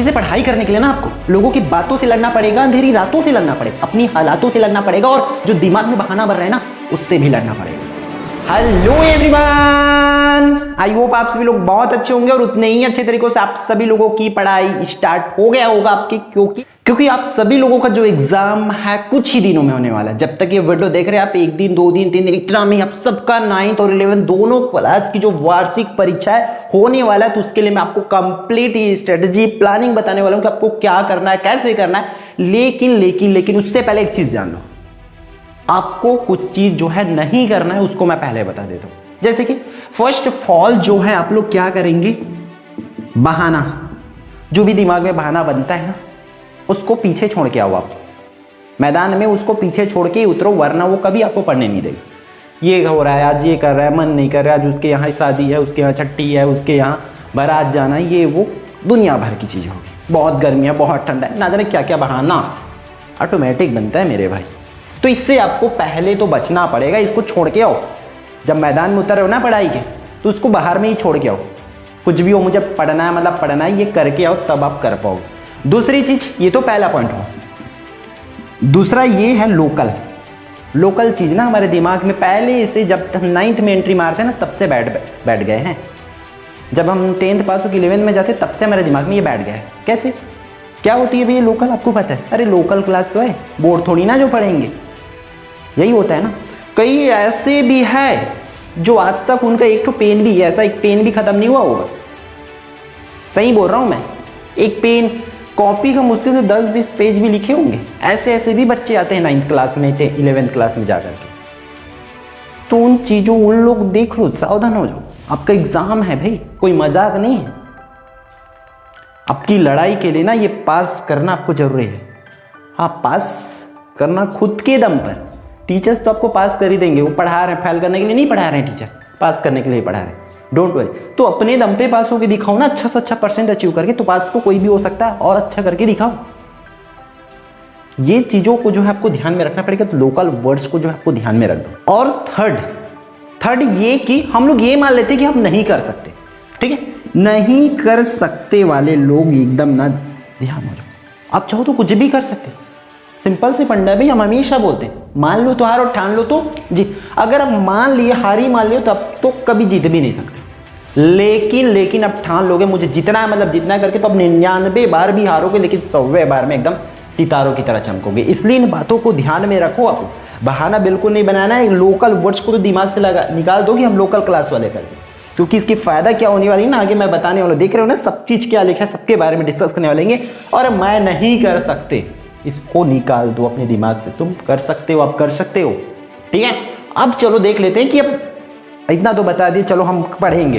अच्छे से पढ़ाई करने के लिए ना आपको लोगों की बातों से लड़ना पड़ेगा, अंधेरी रातों से लड़ना पड़ेगा, अपनी हालातों से लड़ना पड़ेगा और जो दिमाग में बहाना भर रहा है ना उससे भी लड़ना पड़ेगा। हेलो एवरीवन, आई होप आप सभी लोग बहुत अच्छे होंगे और उतने ही अच्छे तरीकों से आप सभी लोगों की पढ़ाई स्टार्ट हो गया होगा आपकी, क्योंकि आप सभी लोगों का जो एग्जाम है कुछ ही दिनों में होने वाला है। जब तक ये वीडियो देख रहे हैं आप, एक दिन, 2 दिन, 3 दिन, इतना में आप सबका 9th और 11th दोनों क्लास की जो वार्षिक परीक्षा है होने वाला है। तो उसके लिए मैं आपको कंप्लीट स्ट्रेटजी प्लानिंग बताने वाला हूं कि आपको क्या करना है, कैसे करना है। लेकिन उससे पहले एक चीज जान लो, आपको कुछ चीज जो है नहीं करना है उसको मैं पहले बता देता हूं। जैसे कि फर्स्ट ऑफ ऑल जो है आप लोग क्या करेंगे, बहाना, जो भी दिमाग में बहाना बनता है ना उसको पीछे छोड़ के आओ। आप मैदान में उसको पीछे छोड़ के ही उतरो, वरना वो कभी आपको पढ़ने नहीं देगा। ये हो रहा है आज, ये कर रहा है, मन नहीं कर रहा है, आज उसके यहाँ शादी है, उसके यहाँ छट्टी है, उसके यहाँ बारात जाना है, ये वो दुनिया भर की चीज़ें होगी। बहुत गर्मी है, बहुत ठंडा है, ना जाने क्या क्या बहाना ऑटोमेटिक बनता है मेरे भाई। तो इससे आपको पहले तो बचना पड़ेगा, इसको छोड़ के आओ। जब मैदान में उतर हो ना पढ़ाई के, तो उसको बाहर में ही छोड़ के आओ। कुछ भी हो, मुझे पढ़ना है मतलब पढ़ना है, ये करके आओ, तब आप कर पाओगे। दूसरी चीज, ये तो पहला पॉइंट हो। दूसरा ये है लोकल चीज ना हमारे दिमाग में पहले से, जब हम 9th में एंट्री मारते हैं ना तब से बैठ गए हैं। जब हम 10th पास होकर 11th में जाते तब से हमारे दिमाग में ये बैठ गया है। कैसे, क्या होती है भैया लोकल, आपको पता है? अरे लोकल क्लास तो है, बोर्ड थोड़ी ना जो पढ़ेंगे, यही होता है ना। कई ऐसे भी है जो आज तक उनका एक तो पेन भी, ऐसा एक पेन भी खत्म नहीं हुआ होगा। सही बोल रहा हूं मैं, एक पेन कॉपी का मुश्किल से 10-20 पेज भी लिखे होंगे। ऐसे भी बच्चे आते हैं 9th क्लास में, 11th क्लास में जाकर के। तो उन चीजों उन लोग देख लो, सावधान हो जाओ। आपका एग्जाम है भाई, कोई मजाक नहीं है। आपकी लड़ाई के लिए ना ये पास करना आपको जरूरी है। हाँ, पास करना खुद के दम पर। टीचर्स तो आपको पास कर ही देंगे, वो पढ़ा रहे हैं, फेल करने के लिए नहीं पढ़ा रहे हैं टीचर, पास करने के लिए पढ़ा रहे हैं। डोंट वरी, तो अपने दम पे पास होके दिखाओ ना, अच्छा से अच्छा परसेंट अचीव करके। तो पास तो कोई भी हो सकता है, और अच्छा करके दिखाओ। ये चीजों को जो है आपको ध्यान में रखना पड़ेगा। तो लोकल वर्ड्स को जो है आपको ध्यान में रख दो। और थर्ड ये कि हम लोग ये मान लेते हैं कि हम नहीं कर सकते। ठीक है, नहीं कर सकते वाले लोग एकदम ना ध्यान हो जाओ। आप चाहो तो कुछ भी कर सकते। सिंपल से पंडा भाई, हम हमेशा बोलते हैं मान लो तो हार और ठान लो तो जीत। अगर आप मान लिए, हारी मान लियो, तब तो कभी जीत भी नहीं सकते। लेकिन अब ठान लोगे मुझे जीतना है, मतलब जीतना करके, तो अब 99 बार भी हारोगे, लेकिन 100वें बार में एकदम सितारों की तरह चमकोगे। इसलिए इन बातों को ध्यान में रखो। आपको बहाना बिल्कुल नहीं बनाना है। लोकल वर्ड्स को तो दिमाग से निकाल दो कि हम लोकल क्लास वाले करके, क्योंकि इसकी फायदा क्या होने वाली है ना, आगे मैं बताने वाला। देख रहे हो ना सब चीज क्या लिखा है, सबके बारे में डिस्कस करने वाले हैं। और मैं नहीं कर सकते, इसको निकाल दो अपने दिमाग से। तुम कर सकते हो, आप कर सकते हो। ठीक है, अब चलो देख लेते हैं कि अब इतना तो बता दिए, चलो हम पढ़ेंगे,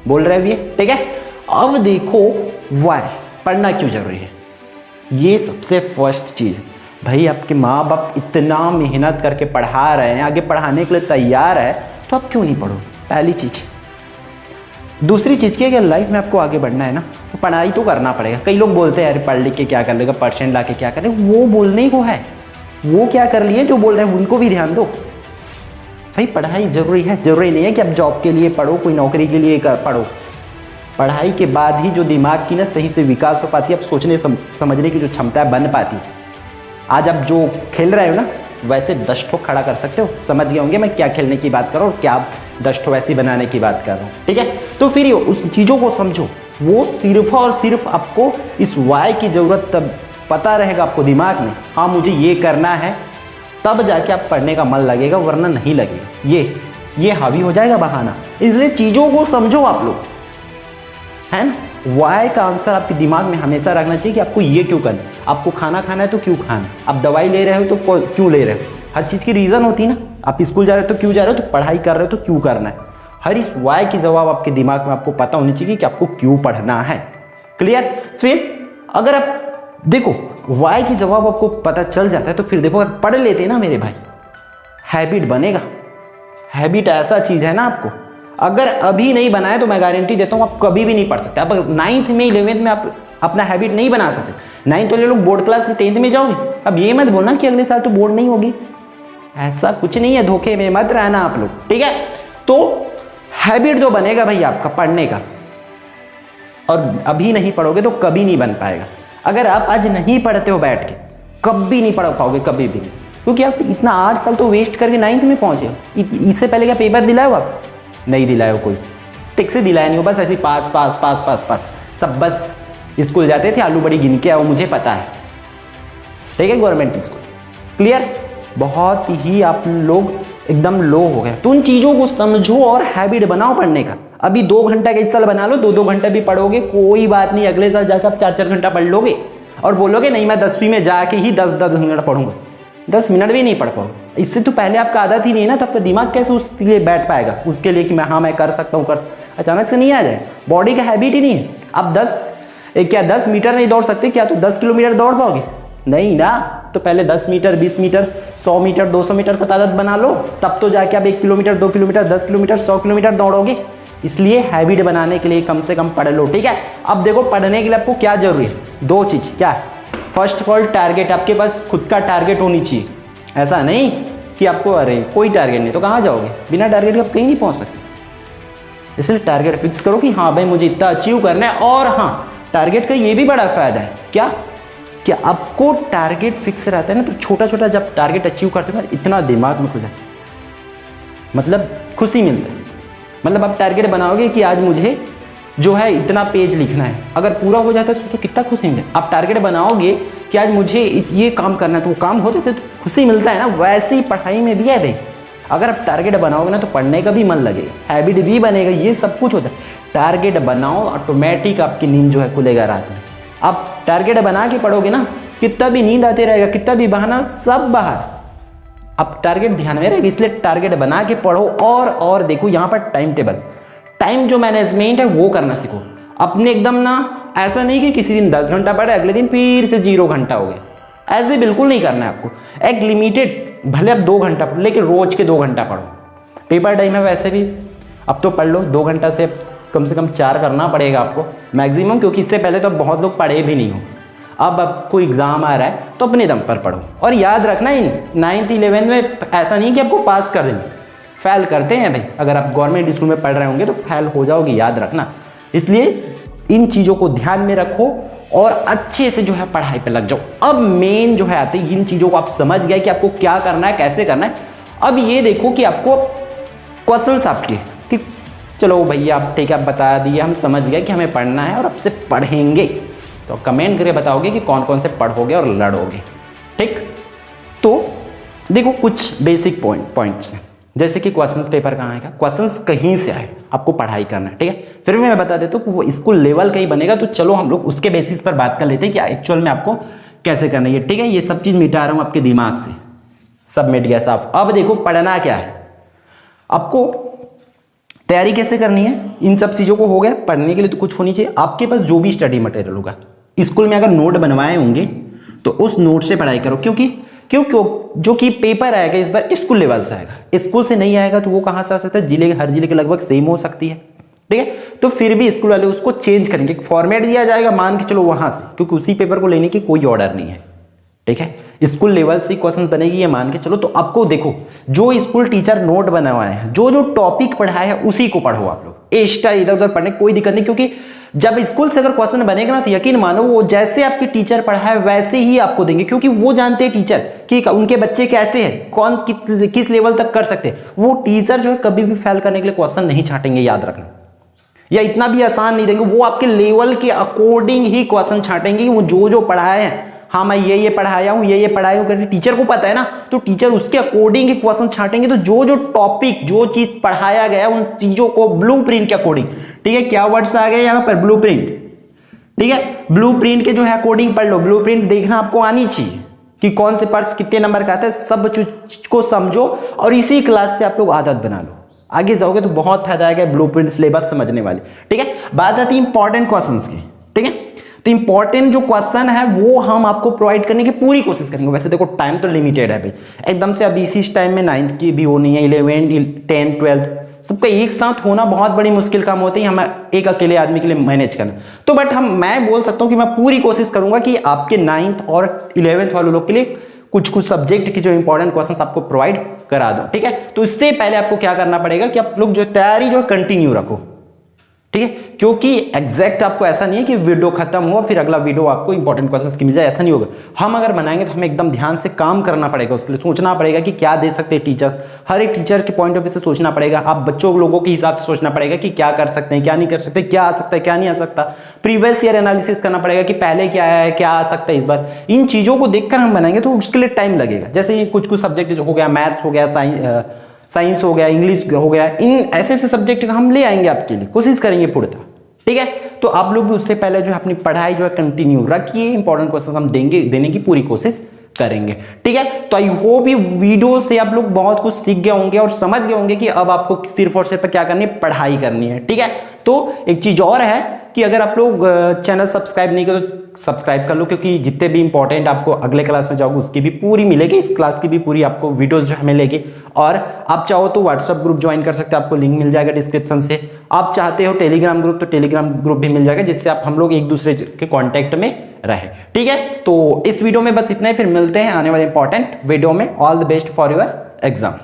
बोल रहे हैं ये। ठीक है, अब देखो वाई, पढ़ना क्यों जरूरी है। ये सबसे फर्स्ट चीज भाई, आपके माँ बाप इतना मेहनत करके पढ़ा रहे हैं, आगे पढ़ाने के लिए तैयार है, तो आप क्यों नहीं पढ़ो, पहली चीज। दूसरी चीज की, अगर लाइफ में आपको आगे बढ़ना है ना, तो पढ़ाई तो करना पड़ेगा। कई लोग बोलते हैं यार पढ़ लिख के क्या कर लेगा, परसेंट ला के क्या कर लेगा। वो बोलने को है, वो क्या कर लिए जो बोल रहे हैं उनको भी ध्यान दो। भाई पढ़ाई जरूरी है, जरूरी नहीं है कि आप जॉब के लिए पढ़ो, कोई नौकरी के लिए पढ़ो। पढ़ाई के बाद ही जो दिमाग की ना सही से विकास हो पाती है, आप सोचने समझने की जो क्षमता है बन पाती है। आज आप जो खेल रहे हो ना, वैसे 10 ठो खड़ा कर सकते हो। समझ गए होंगे मैं क्या खेलने की बात कर रहा हूँ और क्या 10 ठो वैसी बनाने की बात कर रहा हूँ। ठीक है, तो फिर उस चीज़ों को समझो। वो सिर्फ और सिर्फ आपको इस वाई की जरूरत तब पता रहेगा आपको दिमाग में, हाँ मुझे ये करना है, तब जाके आप पढ़ने का मन लगेगा, वरना नहीं लगेगा। ये हावी हो जाएगा बहाना। इसलिए चीज़ों को समझो आप लोग, है ना। वाई का आंसर आपके दिमाग में हमेशा रखना चाहिए कि आपको ये क्यों करना है। आपको खाना खाना है तो क्यों खाना है, आप दवाई ले रहे हो तो क्यों ले रहे हो। हर चीज़ की रीज़न होती है ना। आप स्कूल जा रहे हो तो क्यों जा रहे हो, तो पढ़ाई कर रहे हो तो क्यों करना है। हर इस वाई की जवाब आपके दिमाग में आपको पता होनी चाहिए कि आपको क्यों पढ़ना है। क्लियर। फिर अगर आप देखो वाई की जवाब आपको पता चल जाता है, तो फिर देखो अगर पढ़ लेते ना मेरे भाई, हैबिट बनेगा। हैबिट ऐसा चीज़ है ना, आपको अगर अभी नहीं बनाए तो मैं गारंटी देता हूँ आप कभी भी नहीं पढ़ सकते। आप 9th में 11th में आप अपना हैबिट नहीं बना सकते। 9th वाले लोग बोर्ड क्लास में 10th में जाओगे। अब ये मत बोलना कि अगले साल तो बोर्ड नहीं होगी, ऐसा कुछ नहीं है, धोखे में मत रहना आप लोग। ठीक है, तो हैबिट जो बनेगा भाई आपका पढ़ने का, और अभी नहीं पढ़ोगे तो कभी नहीं बन पाएगा। अगर आप आज नहीं पढ़ते हो बैठ के, कभी नहीं पढ़ पाओगे, कभी भी, क्योंकि आप इतना 8 साल तो वेस्ट करके 9th में पहुंचे हो। इससे पहले क्या पेपर दिलाए हो आप? नहीं दिलाए हो, कोई टिक से दिलाया नहीं हो, बस ऐसे पास पास पास पास पास सब, बस स्कूल जाते थे आलू बड़ी गिन के आओ, मुझे पता है, ठीक है, गवर्नमेंट स्कूल। क्लियर? बहुत ही आप लोग एकदम लो हो गए। तो उन चीज़ों को समझो और हैबिट बनाओ पढ़ने का। अभी 2 घंटा का इस साल बना लो, 2-2 घंटा भी पढ़ोगे कोई बात नहीं, अगले साल जाकर आप 4-4 घंटा पढ़ लोगे और बोलोगे नहीं मैं 10वीं में जाके ही 10-10 मिनट पढ़ूंगा। 10 मिनट भी नहीं पढ़ पाओगे। इससे तो पहले आपका आदत ही नहीं है ना, तो आपका दिमाग कैसे उसके लिए बैठ पाएगा, उसके लिए कि मैं कर सकता हूँ, अचानक से नहीं आ जाए। बॉडी का हैबिट ही नहीं है। आप 10 मीटर नहीं दौड़ सकते क्या? तो 10 किलोमीटर दौड़ पाओगे? नहीं ना। तो पहले 10 मीटर, 20 मीटर, 100 मीटर, 200 मीटर का आदत बना लो, तब तो जाके आप 1 किलोमीटर, 2 किलोमीटर, 10 किलोमीटर, 100 किलोमीटर दौड़ोगे। इसलिए हैबिट बनाने के लिए कम से कम पढ़ लो, ठीक है। अब देखो पढ़ने के लिए आपको क्या जरूरी है, 2 चीज। क्या? फर्स्ट ऑफ ऑल टारगेट, आपके पास खुद का टारगेट होनी चाहिए। ऐसा नहीं कि आपको अरे कोई टारगेट नहीं तो कहाँ जाओगे, बिना टारगेट के आप कहीं नहीं पहुंच सकते। इसलिए टारगेट फिक्स करो कि हाँ भाई मुझे इतना अचीव करना है। और हाँ, टारगेट का ये भी बड़ा फायदा है, क्या कि आपको टारगेट फिक्स रहता है ना, तो छोटा छोटा जब टारगेट अचीव करते हो ना, इतना दिमाग में खुल जाता है, मतलब खुशी मिलता है। मतलब आप टारगेट बनाओगे कि आज मुझे जो है इतना पेज लिखना है, अगर पूरा हो जाता है तो कितना खुशी मिले। आप टारगेट बनाओगे कि आज मुझे ये काम करना है, तो वो काम हो जाता है तो खुशी मिलता है ना। वैसे ही पढ़ाई में भी है भाई, अगर आप टारगेट बनाओगे ना तो पढ़ने का भी मन लगेगा, हैबिट भी बनेगा, ये सब कुछ होता है। टारगेट बनाओ, ऑटोमेटिक आपकी नींद जो है खुलेगा रात में। आप टारगेट बना के पढ़ोगे ना, कितना भी नींद आते रहेगा, कितना भी बहाना, सब बाहर। अब टारगेट ध्यान में रहेगा, इसलिए टारगेट बना के पढ़ो। और देखो यहाँ पर टाइम टेबल, टाइम जो मैनेजमेंट है वो करना सीखो अपने। एकदम ना ऐसा नहीं कि किसी दिन 10 घंटा पढ़े, अगले दिन फिर से 0 घंटा हो गया, ऐसे बिल्कुल नहीं करना है आपको। एक लिमिटेड, भले आप 2 घंटा पढ़ो, लेकिन रोज के 2 घंटा पढ़ो। पेपर टाइम है वैसे भी, अब तो पढ़ लो 2 घंटा से कम 4 करना पड़ेगा आपको मैक्सिमम, क्योंकि इससे पहले तो बहुत लोग पढ़े भी नहीं हो। अब आपको एग्जाम आ रहा है तो अपने दम पर पढ़ो। और याद रखना, इन 9th 11th में ऐसा नहीं कि आपको पास कर देंगे, फेल करते हैं भाई। अगर आप गवर्नमेंट स्कूल में पढ़ रहे होंगे तो फेल हो जाओगे, याद रखना। इसलिए इन चीज़ों को ध्यान में रखो और अच्छे से जो है पढ़ाई पे लग जाओ। अब मेन जो है आते इन चीज़ों को आप समझ गए कि आपको क्या करना है, कैसे करना है। अब ये देखो कि आपको क्वेश्चंस आपके, कि चलो भैया आप ठीक है, आप बता दिए, हम समझ गए कि हमें पढ़ना है और अब से पढ़ेंगे। तो कमेंट करके बताओगे कि कौन कौन से पढ़ोगे और लड़ोगे, ठीक। तो देखो कुछ बेसिक पॉइंट्स हैं, जैसे कि क्वेश्चंस पेपर कहाँ आएगा, क्वेश्चंस कहीं से आए, आपको पढ़ाई करना है, ठीक है। फिर मैं बता देता हूँ कि वो स्कूल लेवल का ही बनेगा, तो चलो हम लोग उसके बेसिस पर बात कर लेते हैं कि एक्चुअल में आपको कैसे करना है, ठीक है। ये सब चीज़ मिटा रहा हूँ आपके दिमाग से, सब मिट गया साफ। अब देखो पढ़ना क्या है, आपको तैयारी कैसे करनी है, इन सब चीज़ों को हो गया। पढ़ने के लिए तो कुछ होनी चाहिए आपके पास, जो भी स्टडी मटेरियल होगा। स्कूल में अगर नोट बनवाए होंगे तो उस नोट से पढ़ाई करो, क्योंकि जो कि पेपर आएगा इस बार स्कूल लेवल से आएगा, स्कूल से नहीं आएगा तो वो कहाँ से आ सकता है, हर जिले के लगभग सेम हो सकती है, ठीक है। तो फिर भी स्कूल वाले उसको चेंज करेंगे, फॉर्मेट दिया जाएगा मान के चलो वहाँ से, क्योंकि उसी पेपर को लेने की कोई ऑर्डर नहीं है, ठीक है। स्कूल लेवल से क्वेश्चंस बनेगी ये मान के चलो। तो आपको देखो जो स्कूल टीचर नोट बनवाए हैं, जो टॉपिक पढ़ाया है उसी को पढ़ो आप लोग, एक्स्ट्रा इधर उधर पढ़ने कोई दिक्कत नहीं, क्योंकि जब स्कूल से अगर क्वेश्चन बनेगा ना तो यकीन मानो वो जैसे आपके टीचर पढ़ाए वैसे ही आपको देंगे, क्योंकि वो जानते हैं टीचर कि उनके बच्चे कैसे हैं, कौन किस लेवल तक कर सकते हैं। वो टीचर जो है कभी भी फेल करने के लिए क्वेश्चन नहीं छाटेंगे, याद रखना, या इतना भी आसान नहीं देंगे। वो आपके लेवल के अकॉर्डिंग ही क्वेश्चन छाटेंगे, वो जो पढ़ाए हैं, हाँ मैं ये पढ़ाया हूँ, ये पढ़ाया हूँ करके टीचर को पता है ना, तो टीचर उसके अकॉर्डिंग ही क्वेश्चन छाटेंगे। तो जो टॉपिक, जो चीज पढ़ाया गया उन चीजों को ब्लूप्रिंट के अकॉर्डिंग, ठीक है। क्या वर्ड्स आ गए यहाँ पर, ब्लूप्रिंट, ठीक है। ब्लूप्रिंट के जो है अकॉर्डिंग पढ़ लो। ब्लूप्रिंट देखना आपको आनी चाहिए कि कौन से पार्ट्स कितने नंबर का आता है, सब चीज को समझो और इसी क्लास से आप लोग आदत बना लो। आगे जाओगे तो बहुत फायदा आएगा ब्लूप्रिंट सिलेबस समझने वाले, ठीक है। बात आती है इंपॉर्टेंट क्वेश्चंस की, ठीक है। तो इंपॉर्टेंट जो क्वेश्चन है वो हम आपको प्रोवाइड करने की पूरी कोशिश करेंगे। वैसे देखो टाइम तो लिमिटेड है भाई, एकदम से अभी इसी टाइम में 9th की भी होनी है, 11th 10th 12th सबका एक साथ होना बहुत बड़ी मुश्किल काम होती है, हमें एक अकेले आदमी के लिए मैनेज करना। तो बट मैं बोल सकता हूँ कि मैं पूरी कोशिश करूंगा कि आपके 9th और 11th वाले लोग के लिए कुछ सब्जेक्ट की जो इंपॉर्टेंट क्वेश्चंस आपको प्रोवाइड करा दो, ठीक है। तो इससे पहले आपको क्या करना पड़ेगा कि आप लोग जो तैयारी जो कंटिन्यू रखो, ठीक है, क्योंकि एग्जैक्ट आपको ऐसा नहीं है कि वीडियो खत्म हुआ फिर अगला वीडियो आपको इंपॉर्टेंट क्वेश्चंस की मिल जाए, ऐसा नहीं होगा। हम अगर बनाएंगे तो हमें एकदम ध्यान से काम करना पड़ेगा, उसके लिए सोचना पड़ेगा कि क्या दे सकते हैं टीचर, हर एक टीचर के पॉइंट ऑफ व्यू से सोचना पड़ेगा, आप बच्चों लोगों के हिसाब से सोचना पड़ेगा कि क्या कर सकते हैं, क्या नहीं कर सकते, क्या आ सकता है, क्या नहीं आ सकता, प्रीवियस ईयर एनालिसिस करना पड़ेगा कि पहले क्या आया है, क्या आ सकता है इस बार। इन चीजों को देखकर हम बनाएंगे तो उसके लिए टाइम लगेगा। जैसे कुछ कुछ सब्जेक्ट हो गया, मैथ्स हो गया, साइंस हो गया, इंग्लिश हो गया, इन ऐसे ऐसे सब्जेक्ट हम ले आएंगे आपके लिए, कोशिश करेंगे पूर्णतः। ठीक है, तो आप लोग भी उससे पहले जो है अपनी पढ़ाई जो है कंटिन्यू रखिए, इंपॉर्टेंट क्वेश्चन हम देने की पूरी कोशिश करेंगे। ठीक है, तो आई होप ये वीडियो से आप लोग बहुत कुछ सीख गए होंगे और समझ गए होंगे कि अब आपको सिर्फ और सिर्फ क्या करनी है, पढ़ाई करनी है। ठीक है, तो एक चीज और है कि अगर आप लोग चैनल सब्सक्राइब नहीं करो तो सब्सक्राइब कर लो, क्योंकि जितने भी इंपॉर्टेंट आपको अगले क्लास में जाओगे उसकी भी पूरी मिलेगी, इस क्लास की भी पूरी आपको वीडियोस जो हमें मिलेगी। और आप चाहो तो व्हाट्सएप ग्रुप ज्वाइन कर सकते हो, आपको लिंक मिल जाएगा डिस्क्रिप्शन से। आप चाहते हो टेलीग्राम ग्रुप तो टेलीग्राम ग्रुप भी मिल जाएगा, जिससे आप हम लोग एक दूसरे के कॉन्टेक्ट में रहे। ठीक है, तो इस वीडियो में बस इतना ही, फिर मिलते हैं आने वाले इंपॉर्टेंट वीडियो में। All the best for your exam.